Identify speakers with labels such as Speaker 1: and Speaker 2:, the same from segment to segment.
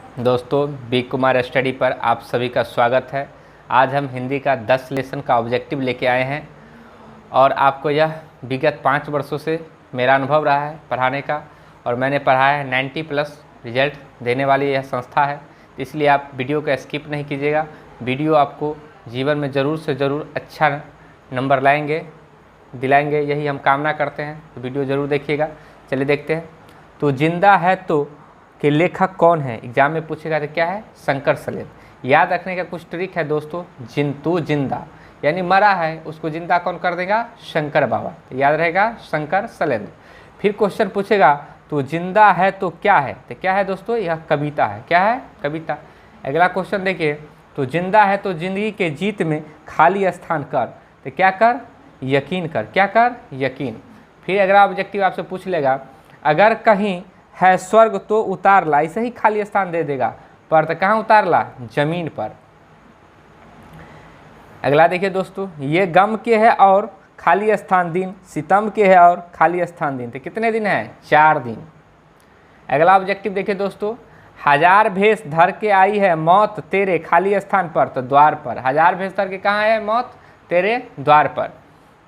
Speaker 1: दोस्तों, B Kumar study पर आप सभी का स्वागत है। आज हम हिंदी का 10 लेसन का ऑब्जेक्टिव लेके आए हैं और आपको यह विगत 5 वर्षों से मेरा अनुभव रहा है पढ़ाने का और मैंने पढ़ाया है। 90+ रिजल्ट देने वाली यह संस्था है, इसलिए आप वीडियो को स्किप नहीं कीजिएगा। वीडियो आपको जीवन में ज़रूर से ज़रूर अच्छा नंबर दिलाएंगे, यही हम कामना करते हैं। तो वीडियो ज़रूर देखिएगा। चलिए देखते हैं। तो जिंदा है तो के लेखक कौन है, एग्जाम में पूछेगा तो क्या है? शंकर सलेन। याद रखने का कुछ ट्रिक है दोस्तों। जिंतु जिंदा यानी मरा है, उसको जिंदा कौन कर देगा? शंकर बाबा। तो याद रहेगा शंकर सलेन। फिर क्वेश्चन पूछेगा तो जिंदा है तो क्या है? तो क्या है दोस्तों? यह कविता है। क्या है? कविता। अगला क्वेश्चन देखिए, तो जिंदा है तो जिंदगी के जीत में खाली स्थान कर। तो क्या कर? यकीन कर। क्या कर? यकीन। फिर अगला ऑब्जेक्टिव आपसे पूछ लेगा, अगर कहीं है स्वर्ग तो उतार ला। ऐसे ही खाली स्थान दे देगा, पर तो कहाँ उतार ला? जमीन पर। अगला देखिए दोस्तों, ये गम के है और खाली स्थान दिन, सितम के है और खाली स्थान दिन। तो कितने दिन है? 4 दिन। अगला ऑब्जेक्टिव देखिए दोस्तों, 1000 भेष धर के आई है मौत तेरे खाली स्थान पर। तो द्वार पर। 1000 भेष धर के कहाँ है मौत? तेरे द्वार पर।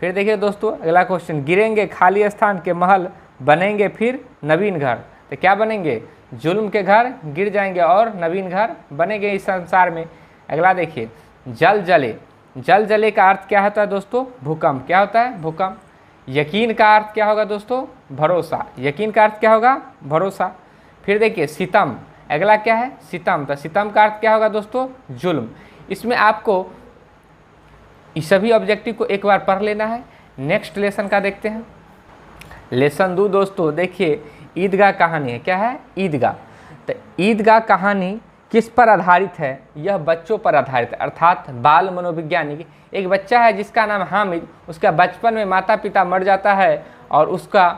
Speaker 1: फिर देखिए दोस्तों अगला क्वेश्चन, गिरेंगे खाली स्थान के महल बनेंगे फिर नवीन घर। तो क्या बनेंगे? जुल्म के घर गिर जाएंगे और नवीन घर बनेंगे इस संसार में। अगला देखिए, जल जले। जल जले का अर्थ क्या होता है दोस्तों? भूकंप। क्या होता है? भूकंप। यकीन का अर्थ क्या होगा दोस्तों? भरोसा। यकीन का अर्थ क्या होगा? भरोसा। फिर देखिए सितम। अगला क्या है? सितम। तो सितम का अर्थ क्या होगा दोस्तों? जुल्म। इसमें आपको इस सभी ऑब्जेक्टिव को एक बार पढ़ लेना है। नेक्स्ट लेसन का देखते हैं। लेसन 2 दोस्तों देखिए, ईदगाह कहानी है। क्या है? ईदगाह। तो ईदगाह कहानी किस पर आधारित है? यह बच्चों पर आधारित है, अर्थात बाल मनोविज्ञानिक। एक बच्चा है जिसका नाम हामिद, उसका बचपन में माता पिता मर जाता है और उसका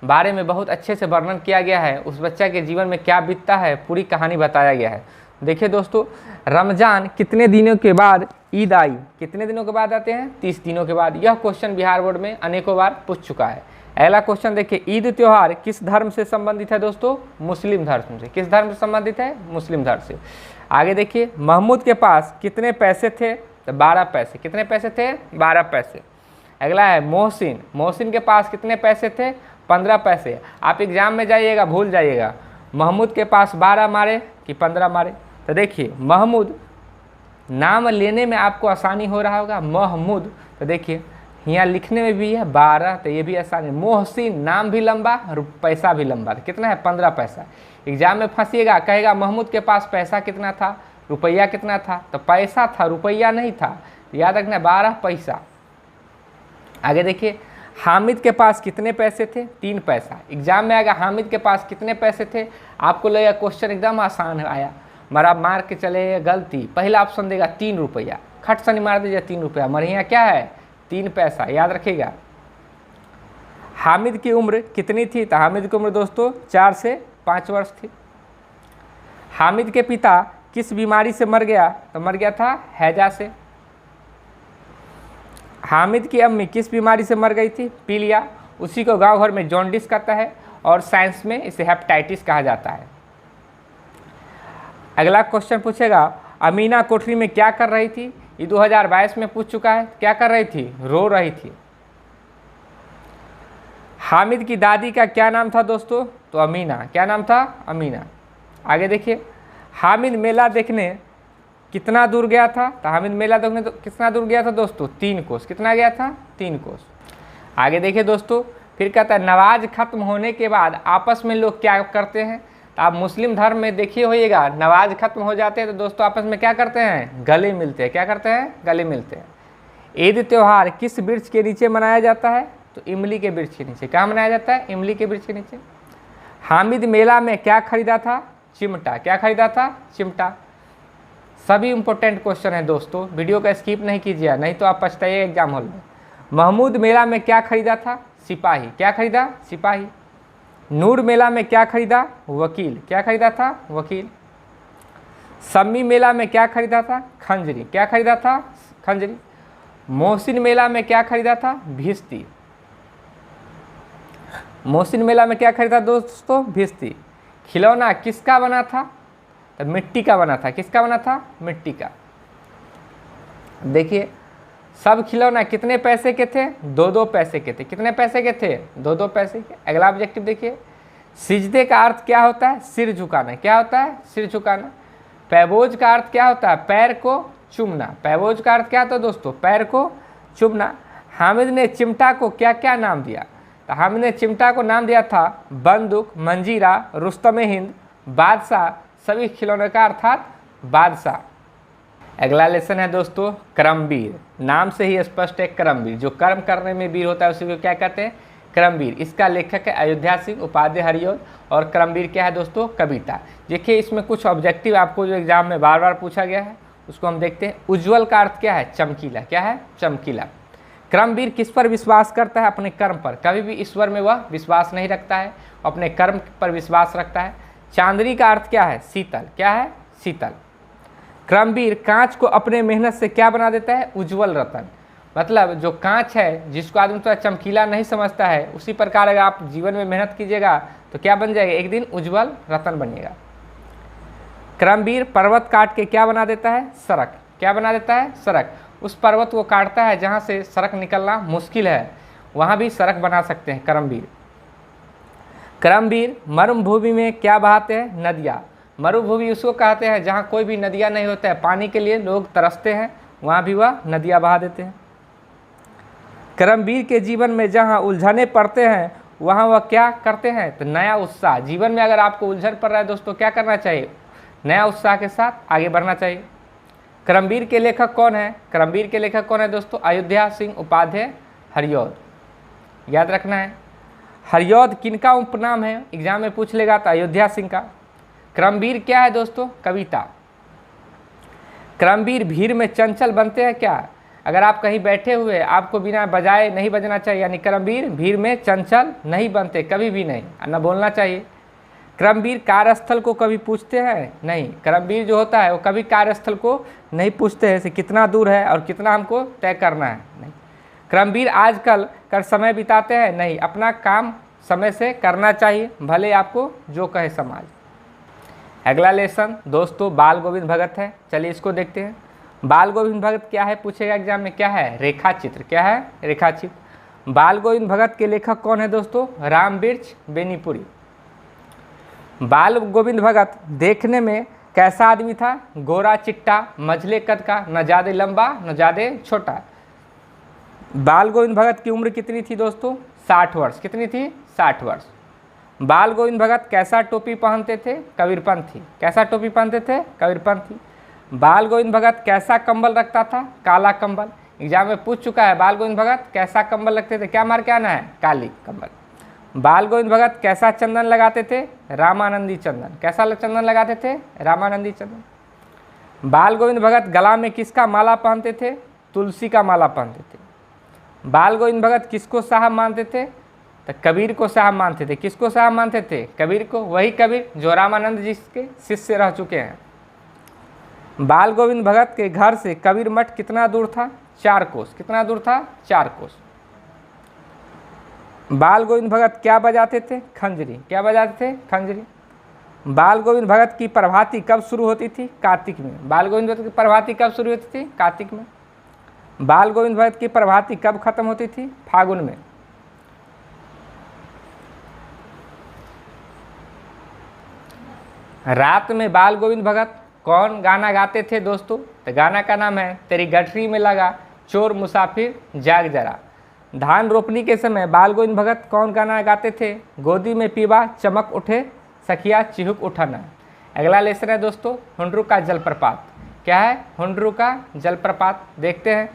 Speaker 1: बारे में बहुत अच्छे से वर्णन किया गया है। उस बच्चा के जीवन में क्या बीतता है, पूरी कहानी बताया गया है। देखिए दोस्तों, रमजान कितने दिनों के बाद ईद आई? कितने दिनों के बाद आते हैं? 30 दिनों के बाद। यह क्वेश्चन बिहार बोर्ड में अनेकों बार पूछ चुका है। अगला क्वेश्चन देखिए, ईद त्योहार किस धर्म से संबंधित है दोस्तों? मुस्लिम धर्म से। किस धर्म से संबंधित है? मुस्लिम धर्म से। आगे देखिए, महमूद के पास कितने पैसे थे? तो 12 पैसे। कितने पैसे थे? 12 पैसे। अगला है मोहसिन। मोहसिन के पास कितने पैसे थे? 15 पैसे। आप एग्जाम में जाइएगा भूल जाइएगा, महमूद के पास 12 मारे कि 15 मारे। तो देखिए महमूद, नाम लेने में आपको आसानी हो रहा होगा, महमूद। तो देखिए यहाँ लिखने में भी है 12, तो ये भी आसान है। मोहसिन, नाम भी लंबा और पैसा भी लंबा। तो कितना है? 15 पैसा। एग्जाम में फंसिएगा, कहेगा महमूद के पास पैसा कितना था, रुपया कितना था? तो पैसा था, रुपया नहीं था। तो याद रखना 12 पैसा। आगे देखिए, हामिद के पास कितने पैसे थे? 3 पैसा। एग्जाम में आएगा हामिद के पास कितने पैसे थे? आपको लगेगा क्वेश्चन एकदम आसान आया, मरा मार के चले गलती। पहला ऑप्शन देगा 3 रुपया, खट सनी मार दीजिए 3 रुपया। मर यहाँ क्या है? 3 पैसा। याद रखिएगा। हामिद की उम्र कितनी थी? तो हामिद की उम्र दोस्तों 4 से 5 वर्ष थी। हामिद के पिता किस बीमारी से मर गया? तो मर गया था हैजा से। हामिद की अम्मी किस बीमारी से मर गई थी? पीलिया। उसी को गांव भर में जॉन्डिस कहता है और साइंस में इसे हेपेटाइटिस कहा जाता है। अगला क्वेश्चन पूछेगा, अमीना कोठरी में क्या कर रही थी? ये 2022 में पूछ चुका है। क्या कर रही थी? रो रही थी। हामिद की दादी का क्या नाम था दोस्तों? तो अमीना। क्या नाम था? अमीना। आगे देखिए, हामिद मेला देखने कितना दूर गया था? तो हामिद मेला देखने तो कितना दूर गया था दोस्तों? 3 कोस। कितना गया था? 3 कोस। आगे देखिए दोस्तों, फिर कहता है नमाज खत्म होने के बाद आपस में लोग क्या करते हैं? तो आप मुस्लिम धर्म में देखिए होइएगा, नमाज खत्म हो जाते हैं तो दोस्तों आपस में क्या करते हैं? गले मिलते हैं। क्या करते हैं? गले मिलते हैं। ईद त्योहार किस वृक्ष के नीचे मनाया जाता है? तो इमली के वृक्ष के नीचे। कहाँ मनाया जाता है? इमली के वृक्ष के नीचे। हामिद मेला में क्या खरीदा था? चिमटा। क्या खरीदा था? चिमटा। सभी इंपॉर्टेंट क्वेश्चन है दोस्तों, वीडियो का स्किप नहीं कीजिए, नहीं तो आप पछताइएगा एग्जाम हॉल में। महमूद मेला में क्या खरीदा था? सिपाही। क्या खरीदा? सिपाही। नूर मेला में क्या खरीदा? वकील। क्या खरीदा था? वकील। सम्मी मेला में क्या खरीदा था? खंजरी। क्या खरीदा था? खंजरी। मोहसिन मेला में क्या खरीदा था? भिश्ती। मोहसिन मेला में क्या खरीदा दोस्तों? भिश्ती। खिलौना किसका बना था? तो मिट्टी का बना था। किसका बना था? मिट्टी का। देखिए सब खिलौना कितने पैसे के थे? 2-2 पैसे के थे। कितने पैसे के थे? 2-2 पैसे के। अगला ऑब्जेक्टिव देखिए, सिजदे का अर्थ क्या होता है? सिर झुकाना। क्या होता है? सिर झुकाना। पैबोज का अर्थ क्या होता है? पैर को चूमना। पैबोज का अर्थ क्या होता है दोस्तों? पैर को चूमना। हामिद ने चिमटा को क्या क्या नाम दिया? तो हामिद ने चिमटा को नाम दिया था बंदूक, मंजीरा, रुस्तम हिंद, बादशाह, सभी खिलौने का अर्थात बादशाह। अगला लेसन है दोस्तों कर्मवीर। नाम से ही स्पष्ट है कर्मवीर, जो कर्म करने में वीर होता है उसी को क्या कहते हैं? कर्मवीर। इसका लेखक है अयोध्या सिंह उपाध्याय हरिऔध। और कर्मवीर क्या है दोस्तों? कविता। देखिए इसमें कुछ ऑब्जेक्टिव आपको जो एग्जाम में बार बार पूछा गया है उसको हम देखते हैं। उज्ज्वल का अर्थ क्या है? चमकीला। क्या है? चमकीला। कर्मवीर किस पर विश्वास करता है? अपने कर्म पर। कभी भी ईश्वर में वह विश्वास नहीं रखता है, अपने कर्म पर विश्वास रखता है। चांदनी का अर्थ क्या है? शीतल। क्या है? शीतल। कर्मवीर कांच को अपने मेहनत से क्या बना देता है? उज्ज्वल रतन। मतलब जो कांच है जिसको आदमी थोड़ा चमकीला नहीं समझता है, उसी प्रकार अगर आप जीवन में मेहनत कीजिएगा तो क्या बन जाएगा? एक दिन उज्ज्वल रतन बनिएगा। कर्मवीर पर्वत काट के क्या बना देता है? सड़क। क्या बना देता है? सड़क। उस पर्वत को काटता है जहाँ से सड़क निकलना मुश्किल है, वहाँ भी सड़क बना सकते हैं कर्मवीर। कर्मवीर मरुभूमि में क्या बहाते हैं? नदियाँ। मरुभूमि उसको कहते हैं जहाँ कोई भी नदियाँ नहीं होता है, पानी के लिए लोग तरसते हैं, वहाँ भी वह नदियाँ बहा देते हैं। कर्मवीर के जीवन में जहाँ उलझने पड़ते हैं वहाँ वह क्या करते हैं? तो नया उत्साह। जीवन में अगर आपको उलझन पड़ रहा है दोस्तों, क्या करना चाहिए? नया उत्साह के साथ आगे बढ़ना चाहिए। कर्मवीर के लेखक कौन है? कर्मवीर के लेखक कौन है दोस्तों? अयोध्या सिंह उपाध्याय हरिऔध। याद रखना है। हरिऔध किनका उपनाम है? एग्जाम में पूछ लेगा तो अयोध्या सिंह का। कर्मवीर क्या है दोस्तों? कविता। कर्मवीर भीड़ में चंचल बनते हैं क्या? अगर आप कहीं बैठे हुए आपको बिना बजाए नहीं बजना चाहिए, यानी कर्मवीर भीड़ में चंचल नहीं बनते, कभी भी नहीं, न बोलना चाहिए। कर्मवीर कार्यस्थल को कभी पूछते हैं? नहीं। कर्मवीर जो होता है वो कभी कार्यस्थल को नहीं पूछते हैं से कितना दूर है और कितना हमको तय करना है, नहीं। कर्मवीर आजकल कर समय बिताते हैं? नहीं। अपना काम समय से करना चाहिए, भले आपको जो कहे समाज। अगला लेसन दोस्तों बाल गोविंद भगत है। चलिए इसको देखते हैं। बाल गोविंद भगत क्या है पूछेगा एग्जाम में? क्या है? रेखा चित्र। क्या है? रेखा चित्र। बाल गोविंद भगत के लेखक कौन है दोस्तों? रामवृक्ष बेनीपुरी। बाल गोविंद भगत देखने में कैसा आदमी था? गोरा चिट्टा, मझले कद का, न ज़्यादा लंबा न ज़्यादा छोटा। बाल गोविंद भगत की उम्र कितनी थी दोस्तों? 60 वर्ष। कितनी थी? 60 वर्ष। बाल गोविंद भगत कैसा टोपी पहनते थे? कबीरपंथी। कैसा टोपी पहनते थे? कबीरपंथी। बाल गोविंद भगत कैसा कंबल रखता था? काला कंबल। एग्जाम में पूछ चुका है बाल गोविंद भगत कैसा कंबल रखते थे, क्या मार के आना है? काली कंबल। बाल गोविंद भगत कैसा चंदन लगाते थे? रामानंदी चंदन। कैसा चंदन लगाते थे? रामानंदी चंदन। बाल गोविंद भगत गला में किसका माला पहनते थे? तुलसी का माला पहनते थे। बाल गोविंद भगत किसको साहब मानते थे? तो कबीर को साहब मानते थे। किसको साहब मानते थे? कबीर को। वही कबीर जो रामानंद जी के शिष्य रह चुके हैं। बाल गोविंद भगत के घर से कबीर मठ कितना दूर था? 4 कोस। कितना दूर था? 4 कोस। बाल गोविंद भगत क्या बजाते थे? खंजरी। क्या बजाते थे? खंजरी। बाल गोविंद भगत की प्रभाती कब शुरू होती थी? कार्तिक में। बाल गोविंद भगत की प्रभाती कब शुरू होती थी? कार्तिक में। बाल गोविंद भगत की प्रभाती कब खत्म होती थी? फागुन में। रात में बाल गोविंद भगत कौन गाना गाते थे दोस्तों? तो गाना का नाम है तेरी गठरी में लगा चोर मुसाफिर जाग जरा। धान रोपनी के समय बाल गोविंद भगत कौन गाना गाते थे? गोदी में पीवा चमक उठे सखिया चिहुक उठाना। अगला लेसन है दोस्तों हुंडरू का जलप्रपात। क्या है? हुंडरू का जलप्रपात। देखते हैं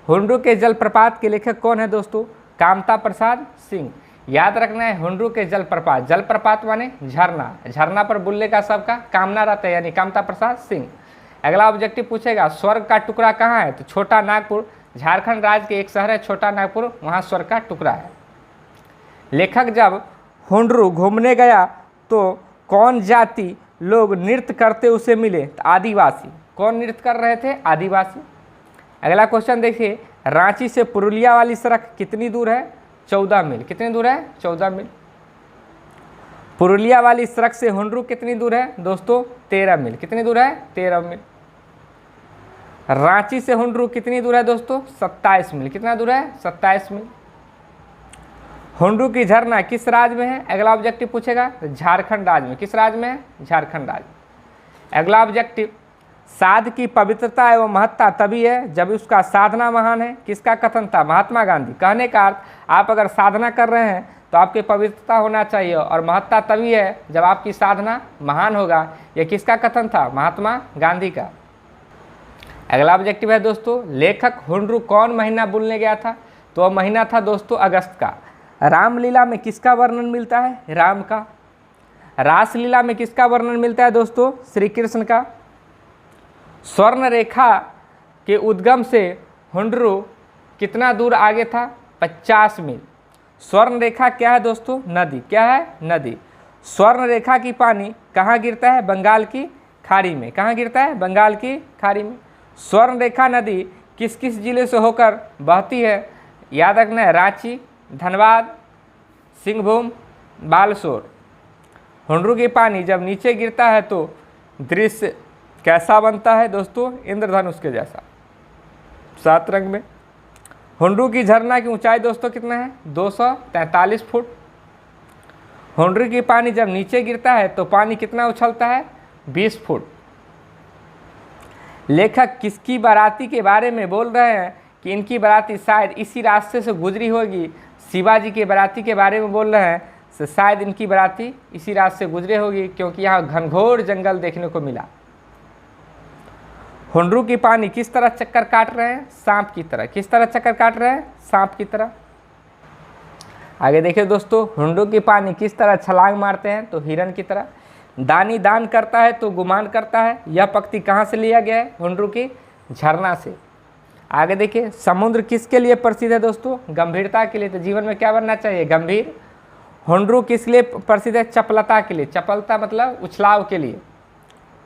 Speaker 1: हुंडरू के जलप्रपात के लेखक कौन है दोस्तों? कामता प्रसाद सिंह। याद रखना है हुंडरू के जलप्रपात। जलप्रपात माने झरना। झरना पर बुल्ले का सबका कामना रहता है, यानी कामता प्रसाद सिंह। अगला ऑब्जेक्टिव पूछेगा स्वर्ग का टुकड़ा कहाँ है? तो छोटा नागपुर। झारखंड राज्य के एक शहर है छोटा नागपुर, वहाँ स्वर्ग का टुकड़ा है। लेखक जब हुंडरू घूमने गया तो कौन जाति लोग नृत्य करते उसे मिले? तो आदिवासी। कौन नृत्य कर रहे थे? आदिवासी। अगला क्वेश्चन देखिए रांची से पुरुलिया वाली सड़क कितनी दूर है? 14 मील। कितनी दूर है? 14 मील। पुरुलिया वाली सड़क से हुंडरू कितनी दूर है दोस्तों? 13 मील। कितनी दूर है? 13 मील। रांची से हुंडरू कितनी दूर है दोस्तों? 27 मील। कितना दूर है? 27 मील। हुंडरू की झरना किस राज्य में है? अगला ऑब्जेक्टिव पूछेगा, झारखंड राज्य में। किस राज्य में है? झारखंड राज्य। अगला ऑब्जेक्टिव, साध की पवित्रता एवं महत्ता तभी है जब उसका साधना महान है। किसका कथन था? महात्मा गांधी। कहने का अर्थ, आप अगर साधना कर रहे हैं तो आपकी पवित्रता होना चाहिए, और महत्ता तभी है जब आपकी साधना महान होगा। यह किसका कथन था? महात्मा गांधी का। अगला ऑब्जेक्टिव है दोस्तों, लेखक हुंडरू कौन महीना बोलने गया था? तो वह महीना था दोस्तों अगस्त का। रामलीला में किसका वर्णन मिलता है? राम का। रासलीला में किसका वर्णन मिलता है दोस्तों? श्री कृष्ण का। स्वर्ण रेखा के उद्गम से हुंडरू कितना दूर आगे था? 50 मील। स्वर्ण रेखा क्या है दोस्तों? नदी। क्या है? नदी। स्वर्ण रेखा की पानी कहाँ गिरता है? बंगाल की खाड़ी में। कहाँ गिरता है? बंगाल की खाड़ी में। स्वर्ण रेखा नदी किस किस जिले से होकर बहती है? याद रखना है, रांची, धनबाद, सिंहभूम, बालसोर। हुंडरू की पानी जब नीचे गिरता है तो दृश्य कैसा बनता है दोस्तों? इंद्रधनुष के जैसा, 7 रंग में। हुंडरू की झरना की ऊंचाई दोस्तों कितना है? 243 फुट। हुंडरू की पानी जब नीचे गिरता है तो पानी कितना उछलता है? 20 फुट। लेखक किसकी बाराती के बारे में बोल रहे हैं कि इनकी बाराती शायद इसी रास्ते से गुजरी होगी? शिवाजी के बाराती के बारे में बोल रहे हैं, तो शायद इनकी बाराती इसी रास्ते से गुजरे होगी, क्योंकि यहाँ घनघोर जंगल देखने को मिला। हुंडरू की पानी किस तरह चक्कर काट रहे हैं? सांप की तरह। किस तरह चक्कर काट रहे हैं? सांप की तरह। आगे देखिए दोस्तों, हुंडरू की पानी किस तरह छलांग मारते हैं? तो हिरन की तरह। दानी दान करता है तो गुमान करता है, यह पंक्ति कहाँ से लिया गया है? हुंडरू की झरना से। आगे देखिए, समुद्र किसके लिए प्रसिद्ध है दोस्तों? गंभीरता के लिए। तो जीवन में क्या बनना चाहिए? गंभीर। हुंडरू किस लिए प्रसिद्ध है? चपलता के लिए। चपलता मतलब उछलाव के लिए।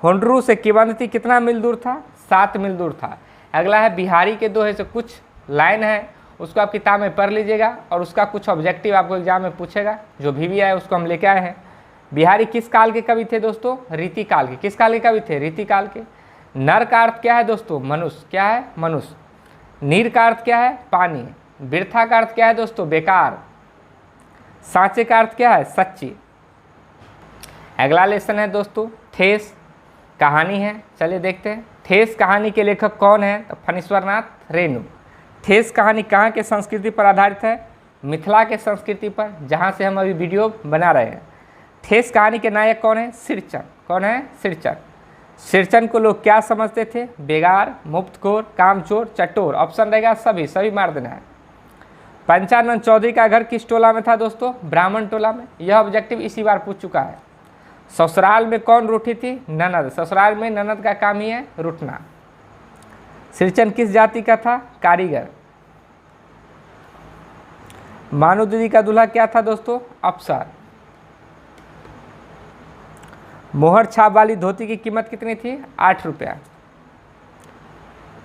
Speaker 1: हुंडरू से किवंती कितना मील दूर था? 7 मील दूर था। अगला है बिहारी के दोहे से कुछ लाइन है, उसको आप किताब में पढ़ लीजिएगा, और उसका कुछ ऑब्जेक्टिव आपको एग्जाम में पूछेगा। जो भी आए उसको हम लेके आए हैं। बिहारी किस काल के कवि थे दोस्तों? रीति काल के। किस काल के कवि थे? रीति काल के। नर का अर्थ क्या है दोस्तों? मनुष्य। क्या है? मनुष्य। नीर का अर्थ क्या है? पानी। वृथा का अर्थ क्या है दोस्तों? बेकार। सांचे का अर्थ क्या है? सच्ची। अगला लेसन है दोस्तों, ठेस कहानी है। चलिए देखते हैं, ठेस कहानी के लेखक कौन है? तो फणीश्वरनाथ रेणु। ठेस कहानी कहाँ के संस्कृति पर आधारित है? मिथिला के संस्कृति पर, जहाँ से हम अभी वीडियो बना रहे हैं। ठेस कहानी के नायक कौन है? सिरचन। कौन है? सिरचन। सिरचन को लोग क्या समझते थे? बेगार, मुफ्तखोर, कामचोर, चटोर। ऑप्शन रहेगा सभी, सभी मार देना है। पंचानन चौधरी का घर किस टोला में था दोस्तों? ब्राह्मण टोला में। यह ऑब्जेक्टिव इसी बार पूछ चुका है। ससुराल में कौन रूठी थी? ननद। ससुराल में ननद का काम ही है रूठना। सिरचन किस जाति का था? कारीगर। मानू दीदी का दूल्हा क्या था दोस्तों? अफसर। मोहर छाप वाली धोती की कीमत कितनी थी? 8 रुपया।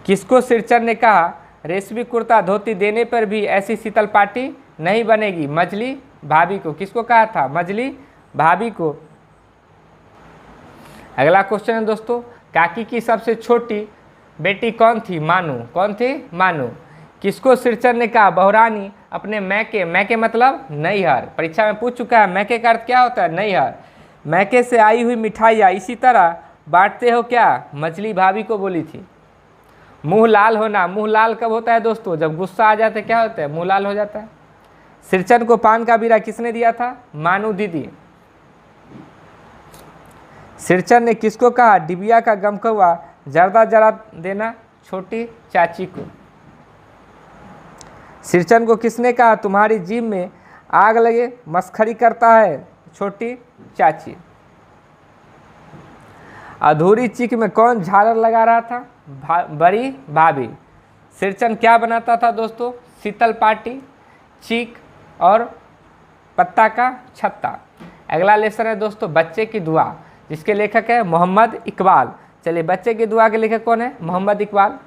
Speaker 1: किसको सिरचन ने कहा, रेशमी कुर्ता धोती देने पर भी ऐसी शीतल पाटी नहीं बनेगी? मजली भाभी को। किसको कहा था? मजली भाभी को। अगला क्वेश्चन है दोस्तों, काकी की सबसे छोटी बेटी कौन थी? मानू। कौन थी? मानू। किसको सिरचन ने कहा, बहुरानी अपने मैके, मैके मतलब नैहर, परीक्षा में पूछ चुका है। मैके का अर्थ क्या होता है? नैहर। मैके से आई हुई मिठाइयाँ इसी तरह बांटते हो क्या? मछली भाभी को बोली थी। मुंह लाल होना, मुंह लाल कब होता है दोस्तों? जब गुस्सा आ जाता है, क्या होता है? मुंह लाल हो जाता है। सिरचन को पान का बीड़ा किसने दिया था? मानू दीदी। सिरचन ने किसको कहा, डिबिया का गमकौआ जर्दा जरा देना? छोटी चाची को। सिरचन को किसने कहा, तुम्हारी जीभ में आग लगे, मस्खरी करता है? छोटी चाची। अधूरी चीख में कौन झालर लगा रहा था? बड़ी भाभी। सिरचन क्या बनाता था दोस्तों? शीतल पाटी, चीक और पत्ता का छत्ता। अगला लेसन है दोस्तों, बच्चे की दुआ, जिसके लेखक है मोहम्मद इकबाल। चलिए, बच्चे की दुआ के लेखक कौन है? मोहम्मद इकबाल।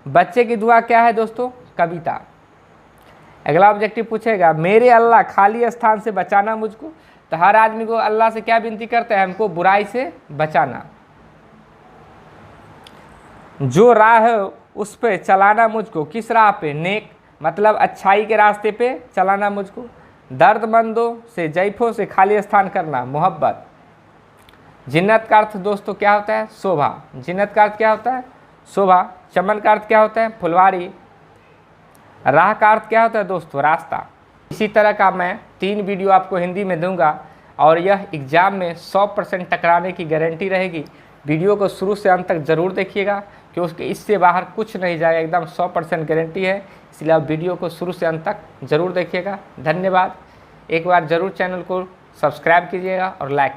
Speaker 1: बच्चे की दुआ क्या है दोस्तों? कविता। अगला ऑब्जेक्टिव पूछेगा, मेरे अल्लाह खाली स्थान से बचाना मुझको। तो हर आदमी को अल्लाह से क्या विनती करते हैं, हमको बुराई से बचाना। जो राह है उस पे चलाना मुझको, किस राह पे, नेक मतलब अच्छाई के रास्ते पे चलाना मुझको। दर्दमंदों से, जैफों से खाली स्थान करना, मोहब्बत। जिन्नत का अर्थ दोस्तों क्या होता है, शोभा। जिन्नत का अर्थ क्या होता है, शोभा। चमन का अर्थ क्या होता है, फुलवारी। राह का अर्थ क्या होता है दोस्तों, रास्ता। इसी तरह का मैं 3 वीडियो आपको हिंदी में दूंगा और यह एग्ज़ाम में 100% टकराने की गारंटी रहेगी। वीडियो को शुरू से अंत तक ज़रूर देखिएगा कि उसके इससे बाहर कुछ नहीं जाएगा, एकदम 100% गारंटी है। इसलिए आप वीडियो को शुरू से अंत तक ज़रूर देखिएगा। धन्यवाद। एक बार ज़रूर चैनल को सब्सक्राइब कीजिएगा और लाइक